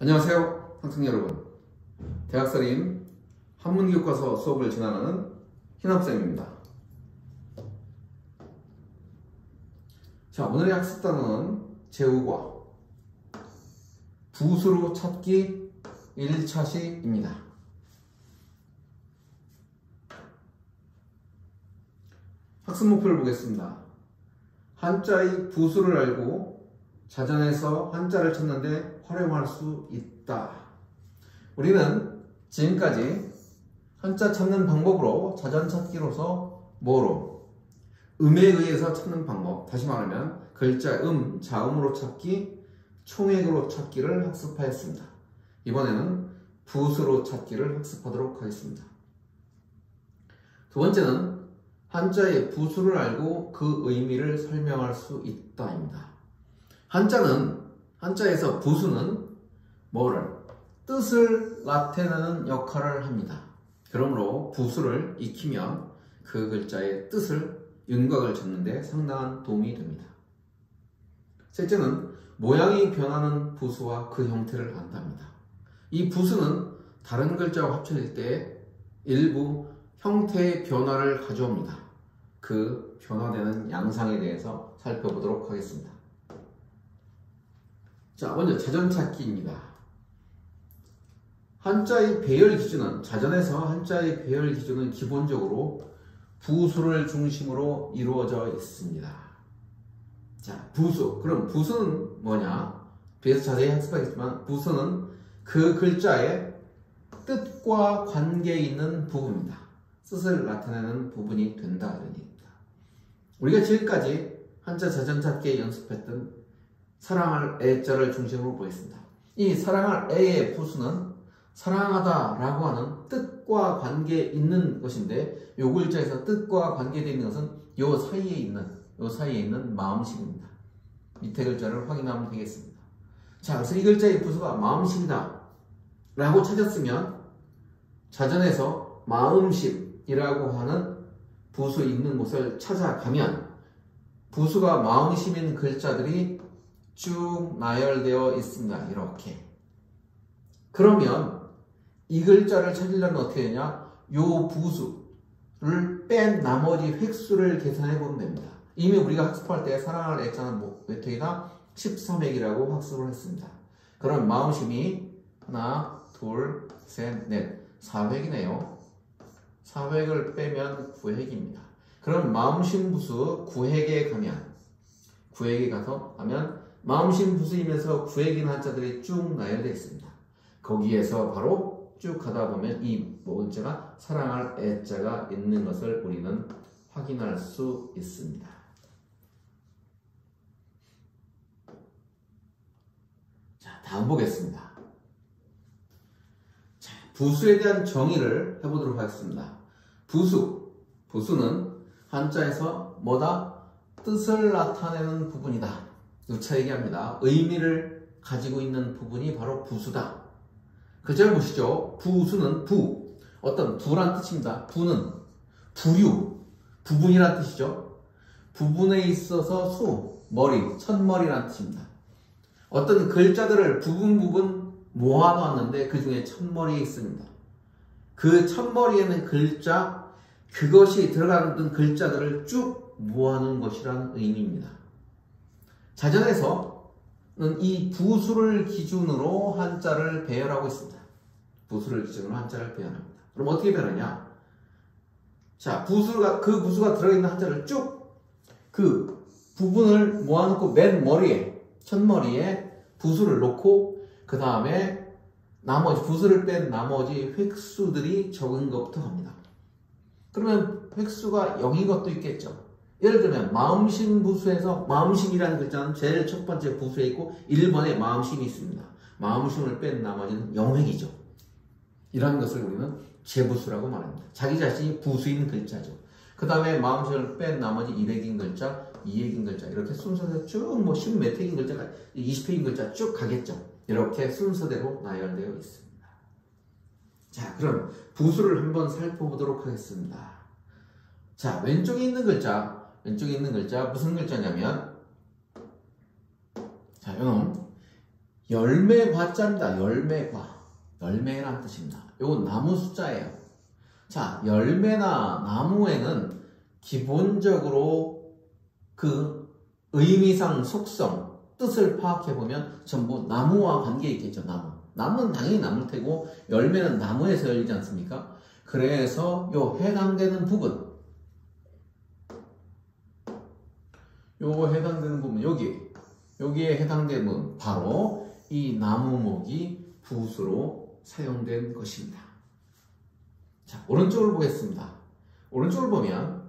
안녕하세요, 학생 여러분. 대학살인 한문교과서 수업을 진행하는 희남쌤입니다. 자, 오늘의 학습 단어는 제5과 부수로 찾기 1차식입니다. 학습 목표를 보겠습니다. 한자의 부수를 알고 자전에서 한자를 찾는데 활용할 수 있다. 우리는 지금까지 한자 찾는 방법으로 자전 찾기로서 뭐로? 음에 의해서 찾는 방법, 다시 말하면 글자 자음으로 찾기, 총액으로 찾기를 학습하였습니다. 이번에는 부수로 찾기를 학습하도록 하겠습니다. 두 번째는 한자의 부수를 알고 그 의미를 설명할 수 있다입니다. 한자에서 부수는 뭐를? 뜻을 나타내는 역할을 합니다. 그러므로 부수를 익히면 그 글자의 뜻을 윤곽을 잡는 데 상당한 도움이 됩니다. 셋째는 모양이 변하는 부수와 그 형태를 안답니다. 이 부수는 다른 글자와 합쳐질 때 일부 형태의 변화를 가져옵니다. 그 변화되는 양상에 대해서 살펴보도록 하겠습니다. 자, 먼저 자전찾기입니다. 한자의 배열 기준은, 자전에서 한자의 배열 기준은 기본적으로 부수를 중심으로 이루어져 있습니다. 자, 부수. 그럼 부수는 뭐냐? 뒤에서 자세히 학습하겠지만 부수는 그 글자의 뜻과 관계에 있는 부분입니다. 뜻을 나타내는 부분이 된다 이런 얘기입니다. 우리가 지금까지 한자 자전찾기에 연습했던 사랑할 애자를 중심으로 보겠습니다. 이 사랑할 애의 부수는 사랑하다 라고 하는 뜻과 관계에 있는 것인데, 요 글자에서 뜻과 관계되어 있는 것은 요 사이에 있는 마음심입니다. 밑에 글자를 확인하면 되겠습니다. 자, 그래서 이 글자의 부수가 마음심이다 라고 찾았으면 자전에서 마음심이라고 하는 부수 있는 곳을 찾아가면 부수가 마음심인 글자들이 쭉 나열되어 있습니다. 이렇게. 그러면 이 글자를 찾으려면 어떻게 되냐? 요 부수를 뺀 나머지 획수를 계산해 보면 됩니다. 이미 우리가 학습할 때 사랑할 애자는 몇 획이다? 13획이라고 학습을 했습니다. 그럼 마음심이 하나, 둘, 셋, 넷, 4획이네요. 4획을 빼면 9획입니다. 그럼 마음심 부수 9획에 가면 마음심 부수이면서 9획인 한자들이 쭉 나열되어 있습니다. 거기에서 바로 쭉 가다 보면 이 문자가 사랑할 애자가 있는 것을 우리는 확인할 수 있습니다. 자, 다음 보겠습니다. 자, 부수에 대한 정의를 해보도록 하겠습니다. 부수는 한자에서 뭐다? 뜻을 나타내는 부분이다. 누차 얘기합니다. 의미를 가지고 있는 부분이 바로 부수다. 글자를 보시죠. 부수는 어떤 부란 뜻입니다. 부는 부분이란 뜻이죠. 부분에 있어서 첫머리란 뜻입니다. 어떤 글자들을 부분 모아놨는데 그 중에 첫머리에 있습니다. 그 첫머리에는 그것이 들어가는 글자들을 쭉 모아놓은 것이라는 의미입니다. 자전에서는 이 부수를 기준으로 한자를 배열하고 있습니다. 부수를 기준으로 한자를 배열합니다. 그럼 어떻게 배열하냐? 자, 그 부수가 들어있는 한자를 쭉 그 부분을 모아놓고 맨 첫머리에 부수를 놓고 그 다음에 부수를 뺀 나머지 획수들이 적은 것부터 갑니다. 그러면 획수가 0인 것도 있겠죠. 예를 들면 마음심 부수에서 마음심이라는 글자는 제일 첫 번째 부수에 있고 1번에 마음심이 있습니다. 마음심을 뺀 나머지는 0획이죠. 이런 것을 우리는 재부수라고 말합니다. 자기 자신이 부수인 글자죠. 그 다음에 마음심을 뺀 나머지 1획인 글자, 2획인 글자, 이렇게 순서대로 쭉 10몇 획인 글자가 20획인 글자 쭉 가겠죠. 이렇게 순서대로 나열되어 있습니다. 자, 그럼 부수를 한번 살펴보도록 하겠습니다. 자, 왼쪽에 있는 글자 무슨 글자냐면, 자, 요놈 열매과자입니다. 열매과. 열매란 뜻입니다. 요건 나무 숫자예요. 자, 열매나 나무에는 기본적으로 그 의미상 속성, 뜻을 파악해보면 전부 나무와 관계 있겠죠. 나무는 당연히 나무일 테고 열매는 나무에서 열리지 않습니까? 그래서 요 해당되는 부분, 여기에 해당되는 부분, 바로 이 나무목이 붓으로 사용된 것입니다. 자, 오른쪽을 보겠습니다. 오른쪽을 보면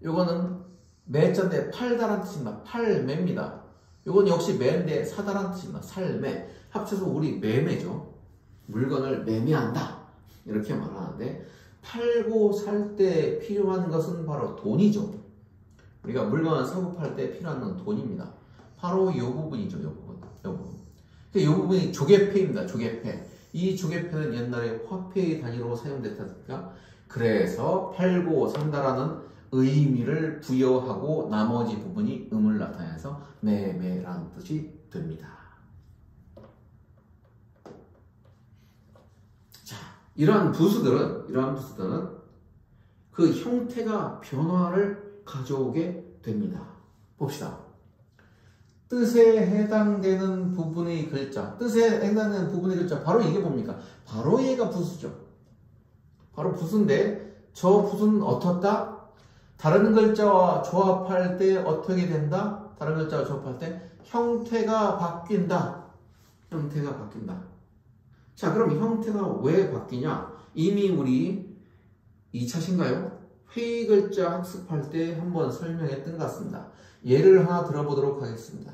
요거는 매자인데 팔다란 뜻입니다. 팔매입니다. 요건 역시 매인데 사다란 뜻입니다. 살매. 합쳐서 우리 매매죠. 물건을 매매한다. 이렇게 말하는데 팔고 살 때 필요한 것은 바로 돈이죠. 우리가 물건을 사고 팔 때 필요한 건 돈입니다. 바로 이 부분이죠. 이 부분. 이 부분이 조개패입니다. 조개패. 이 조개패는 옛날에 화폐의 단위로 사용됐다니까. 그래서 팔고 산다라는 의미를 부여하고 나머지 부분이 음을 나타내서 매매라는 뜻이 됩니다. 자, 이러한 부수들은 그 형태가 변화를 가져오게 됩니다. 봅시다. 뜻에 해당되는 부분의 글자, 바로 이게 뭡니까? 바로 얘가 부수죠. 바로 부수인데 저 부수는 어떻다? 다른 글자와 조합할 때 어떻게 된다? 다른 글자와 조합할 때 형태가 바뀐다. 자, 그럼 형태가 왜 바뀌냐? 이미 우리 2차신가요? 회의 글자 학습할 때 한번 설명했던 것 같습니다. 예를 하나 들어보도록 하겠습니다.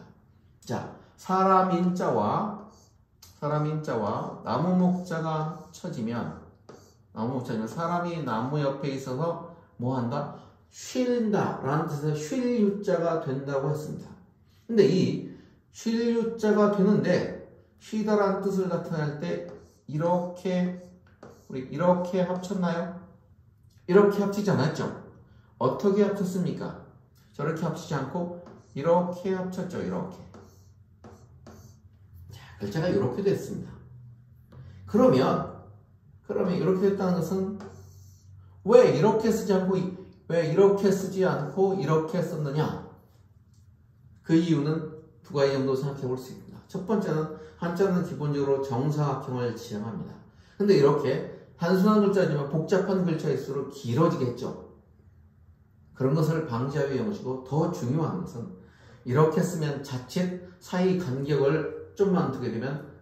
자, 사람 인자와 나무 목자가 합쳐지면 사람이 나무 옆에 있어서 뭐 한다? 쉴다 라는 뜻에서 쉴 유자가 된다고 했습니다. 근데 이 쉴 유자가 되는데 쉬다라는 뜻을 나타낼 때 이렇게 합쳤나요? 이렇게 합치지 않았죠? 어떻게 합쳤습니까? 저렇게 합치지 않고 이렇게 합쳤죠. 이렇게. 자, 글자가 이렇게 됐습니다. 그러면 이렇게 됐다는 것은 왜 이렇게 쓰지 않고 이렇게 썼느냐? 그 이유는 두 가지 정도 생각해 볼 수 있습니다. 첫 번째는 한자는 기본적으로 정사각형을 지향합니다. 근데 이렇게 단순한 글자지만 복잡한 글자일수록 길어지겠죠. 그런 것을 방지하기 위함이고 더 중요한 것은 이렇게 쓰면 자칫 사이 간격을 좀만 두게 되면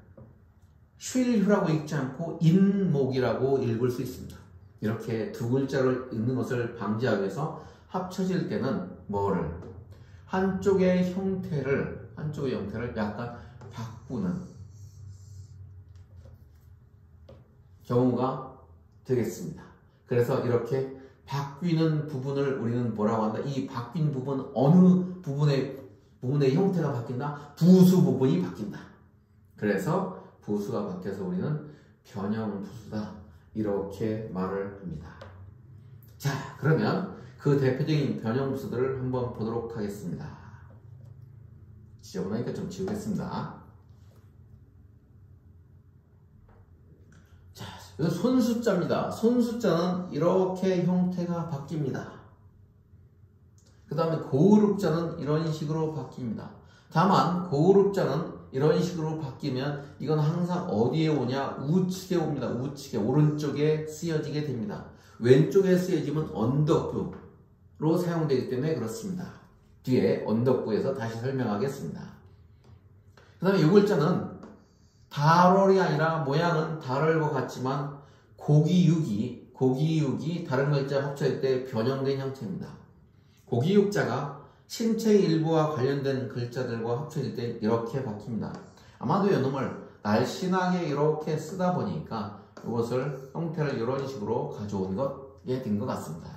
쉴유라고 읽지 않고 인목이라고 읽을 수 있습니다. 이렇게 두 글자를 읽는 것을 방지하기 위해서 합쳐질 때는 한쪽의 형태를 약간 바꾸는 경우가 되겠습니다. 그래서 이렇게 바뀌는 부분을 우리는 뭐라고 한다? 이 바뀐 부분 어느 부분의 형태가 바뀐다? 부수 부분이 바뀐다. 그래서 부수가 바뀌어서 우리는 변형부수다. 이렇게 말을 합니다. 자, 그러면 그 대표적인 변형부수들을 한번 보도록 하겠습니다. 지저분하니까 좀 지우겠습니다. 자, 손숫자입니다. 손숫자는 이렇게 형태가 바뀝니다. 그 다음에 고을읍자는 이런 식으로 바뀝니다. 다만 고을읍자는 이런 식으로 바뀌면 이건 항상 어디에 오냐? 우측에 옵니다. 우측에 오른쪽에 쓰여지게 됩니다. 왼쪽에 쓰여지면 언덕부로 사용되기 때문에 그렇습니다. 뒤에 언덕부에서 다시 설명하겠습니다. 그 다음에 이 글자는 달월이 아니라 모양은 달월과 같지만 고기육이 다른 글자 합쳐질 때 변형된 형태입니다. 고기육자가 신체의 일부와 관련된 글자들과 합쳐질 때 이렇게 바뀝니다. 아마도 이놈을 날씬하게 이렇게 쓰다 보니까 이것을 형태를 이런 식으로 가져온 것에 된 것 같습니다.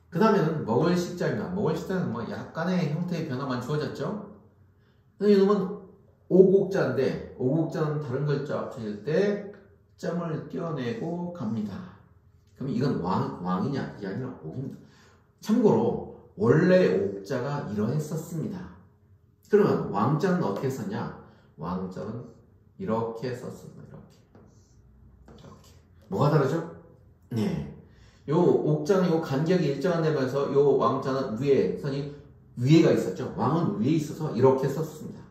그 다음에는 먹을 식자입니다. 먹을 식자는 약간의 형태의 변화만 주어졌죠. 이놈은 오곡자인데 오곡자는 다른 글자 합쳐질 때 점을 띄어내고 갑니다. 그럼 이건 왕이냐? 이게 아니라 옥입니다. 참고로 원래 옥자가 이러했었습니다. 그러면 왕자는 어떻게 썼냐? 왕자는 이렇게 썼습니다. 이렇게. 뭐가 다르죠? 네. 요 옥자는 요 간격이 일정한 데면서 요 왕자는 위에 선이 위에가 있었죠. 왕은 위에 있어서 이렇게 썼습니다.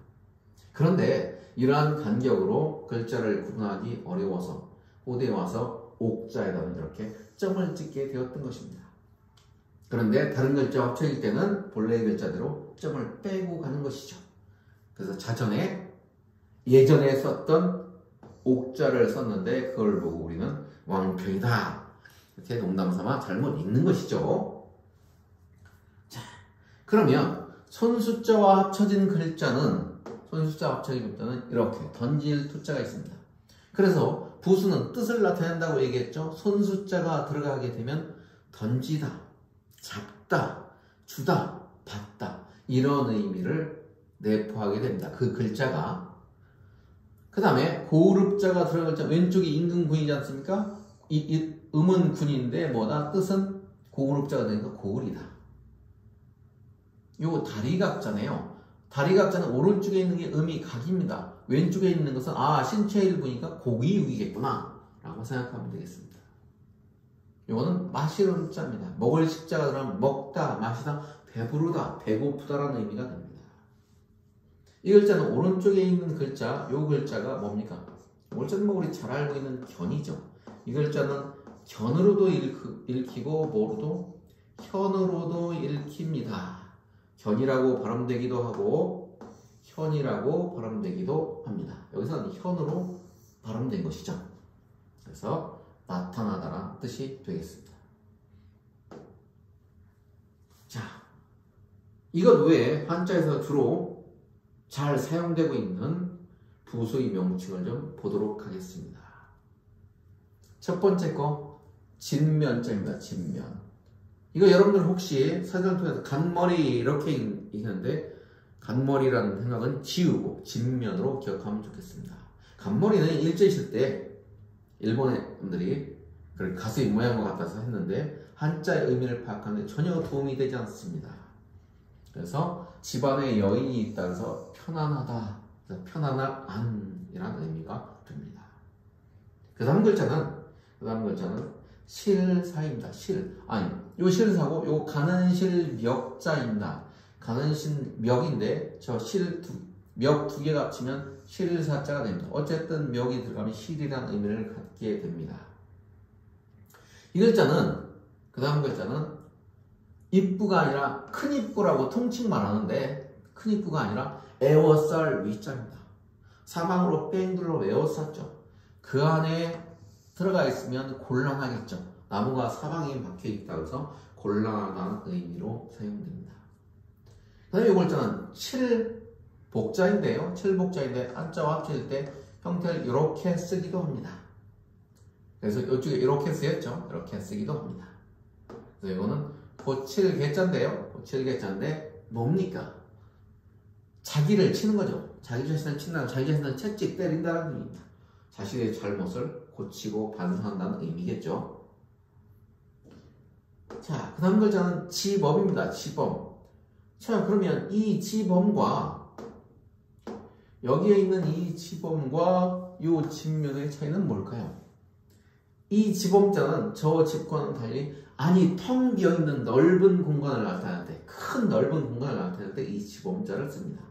그런데 이러한 간격으로 글자를 구분하기 어려워서 고대에 와서 옥자에다는 이렇게 점을 찍게 되었던 것입니다. 그런데 다른 글자 합쳐질 때는 본래의 글자대로 점을 빼고 가는 것이죠. 그래서 자전에 예전에 썼던 옥자를 썼는데 그걸 보고 우리는 왕표이다 이렇게 농담삼아 잘못 읽는 것이죠. 자, 그러면 손수자와 합쳐진 글자는 이렇게 던질 투자가 있습니다. 그래서 부수는 뜻을 나타낸다고 얘기했죠. 손수자가 들어가게 되면 던지다, 잡다, 주다, 받다 이런 의미를 내포하게 됩니다. 그 글자가. 그 다음에 고르자가 들어간 글자 왼쪽이 임금군이지 않습니까? 이 음은 군인데 뭐다? 뜻은 고르자가 되니까 고을이다. 요 다리각자네요. 다리각자는 오른쪽에 있는 게 음이 각입니다. 왼쪽에 있는 것은 신체일부니까 고기육이겠구나 라고 생각하면 되겠습니다. 요거는 마시는 자입니다. 먹을 식자가 들어가면 먹다, 마시다, 배부르다, 배고프다라는 의미가 됩니다. 이 글자는 오른쪽에 있는 글자, 요 글자가 뭡니까? 이 글자는 우리 잘 알고 있는 견이죠. 이 글자는 견으로도 읽히고 뭐로도? 현으로도 읽힙니다. 견이라고 발음되기도 하고 현이라고 발음되기도 합니다. 여기서는 현으로 발음된 것이죠. 그래서 나타나다라는 뜻이 되겠습니다. 자, 이것 외에 한자에서 주로 잘 사용되고 있는 부수의 명칭을 좀 보도록 하겠습니다. 첫 번째 거 진면자입니다. 진면. 이거 여러분들 혹시 사전을 통해서 간머리 이렇게 읽는데 간머리라는 생각은 지우고 진면으로 기억하면 좋겠습니다. 간머리는 일제 있을 때 일본의 분들이 가수의 모양과 같아서 했는데 한자의 의미를 파악하는데 전혀 도움이 되지 않습니다. 그래서 집안에 여인이 있다 해서 편안하다, 편안할 안이라는 의미가 됩니다. 그 다음 글자는 실사입니다. 요 실사고 요 가는 실 멱자입니다. 가는 실 멱인데 저 실 멱 두 개가 합치면 실사자가 됩니다. 어쨌든 멱이 들어가면 실이라는 의미를 갖게 됩니다. 이 글자는 그 다음 글자는 입구가 아니라 큰 입구라고 통칭 말하는데 큰 입구가 아니라 에워쌀 위자입니다. 사방으로 뺑 둘러 에워쌌죠. 그 안에 들어가 있으면 곤란하겠죠. 나무가 사방에 박혀 있다고 해서 곤란하다는 의미로 사용됩니다. 그 다음에 이 글자는 칠복자인데요. 칠복자인데 한자와 합칠 때 형태를 이렇게 쓰기도 합니다. 그래서 이쪽에 이렇게 쓰였죠. 이렇게 쓰기도 합니다. 그래서 이거는 고칠개자인데요. 고칠개자인데 뭡니까? 자기를 치는 거죠. 자기 자신을 친다는 자기 자신을 채찍 때린다는 의미입니다. 자신의 잘못을 고치고 반성한다는 의미겠죠. 자, 그 다음 글자는 지범입니다. 지범. 자, 그러면 이 지범과 여기에 있는 이 지범과 이 진면의 차이는 뭘까요? 이 지범자는 저 집과는 달리 텅 비어있는 넓은 공간을 나타낼 때, 큰 넓은 공간을 나타낼 때 이 지범자를 씁니다.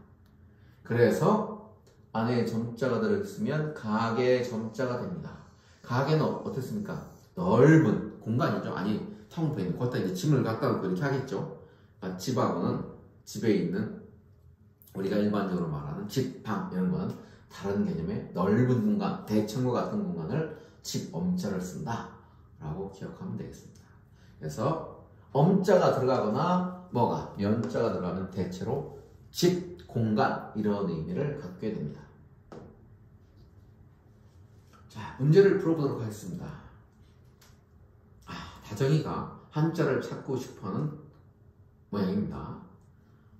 그래서 안에 점자가 들어있으면 가게 점자가 됩니다. 가게는 어떻습니까? 넓은 공간이죠. 텅 비어있는. 거기다 이제 짐을 갖다 놓고 이렇게 하겠죠. 그러니까 집하고는 집에 있는 우리가 일반적으로 말하는 집, 방 이런 거는 다른 개념의 넓은 공간, 대청과 같은 공간을 집 엄자를 쓴다 라고 기억하면 되겠습니다. 그래서 엄자가 들어가거나 면자가 들어가면 대체로 집, 공간 이런 의미를 갖게 됩니다. 자, 문제를 풀어보도록 하겠습니다. 다정이가 한자를 찾고 싶어하는 모양입니다.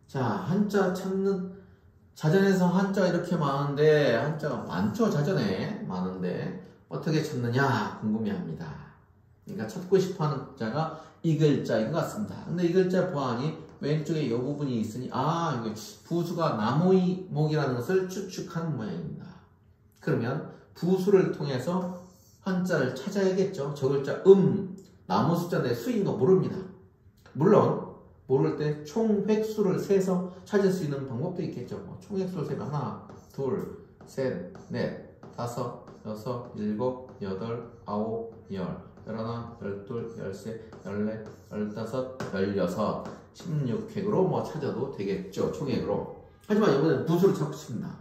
자, 한자 찾는 자전에서 한자가 이렇게 많은데 한자가 많죠. 자전에 많은데 어떻게 찾느냐 궁금해합니다. 그러니까 찾고 싶어하는 글자가 이 글자인 것 같습니다. 근데 이 글자 보아하니 왼쪽에 이 부분이 있으니 이게 부수가 나무목이라는 것을 추측하는 모양입니다. 그러면 부수를 통해서 한자를 찾아야겠죠. 저 글자 나무 숫자인데 수인 거 모릅니다. 물론 모를 때 총획수를 세서 찾을 수 있는 방법도 있겠죠. 총획수를 세면 하나, 둘, 셋, 넷, 다섯, 여섯, 일곱, 여덟, 아홉, 열, 열하나, 열둘, 열세, 열넷, 열다섯, 열여섯, 16획으로 뭐 찾아도 되겠죠. 총획으로. 하지만 이번엔 부수를 찾고 싶습니다.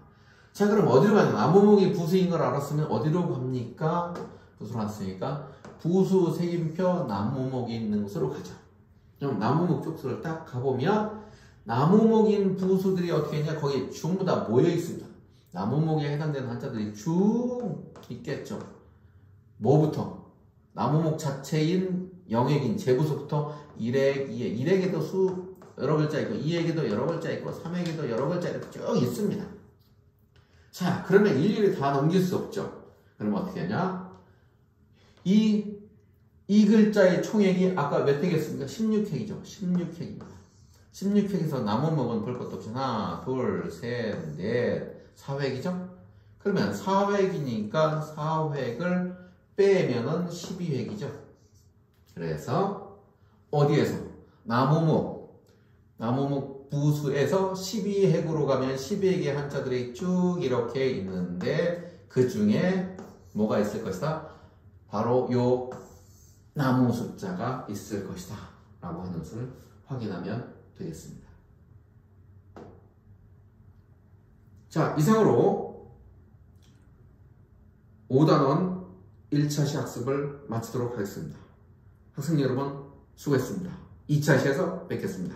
자, 그럼 어디로 가냐? 나무목이 부수인 걸 알았으면 어디로 갑니까? 부수를 왔으니까 부수 색임표 나무목이 있는 곳으로 가죠. 그럼 나무목 쪽수를 딱 가보면 나무목인 부수들이 어떻게 했냐? 거기 전부 다 모여 있습니다. 나무목에 해당되는 한자들이 쭉 있겠죠. 뭐부터? 나무목 자체인 영액인 제부수부터 1액, 2액, 1액에도 수 여러 글자 있고 2액에도 여러 글자 있고 3액에도 여러 글자 있고 쭉 있습니다. 자, 그러면 일일이 다 넘길 수 없죠. 그럼 어떻게 하냐? 이 글자의 총액이 아까 몇 획이었습니까? 16획이죠. 16획입니다. 16획에서 나무목은 볼 것도 없이 하나, 둘, 셋, 넷, 4획이죠? 그러면 4획이니까 4획을 빼면은 12획이죠. 그래서 어디에서? 나무목 부수에서 12획으로 가면 12획의 한자들이 쭉 이렇게 있는데 그 중에 뭐가 있을 것이다? 바로 요 나무 숫자가 있을 것이다 라고 하는 것을 확인하면 되겠습니다. 자, 이상으로 5단원 1차 시 학습을 마치도록 하겠습니다. 학생 여러분 수고했습니다. 2차 시에서 뵙겠습니다.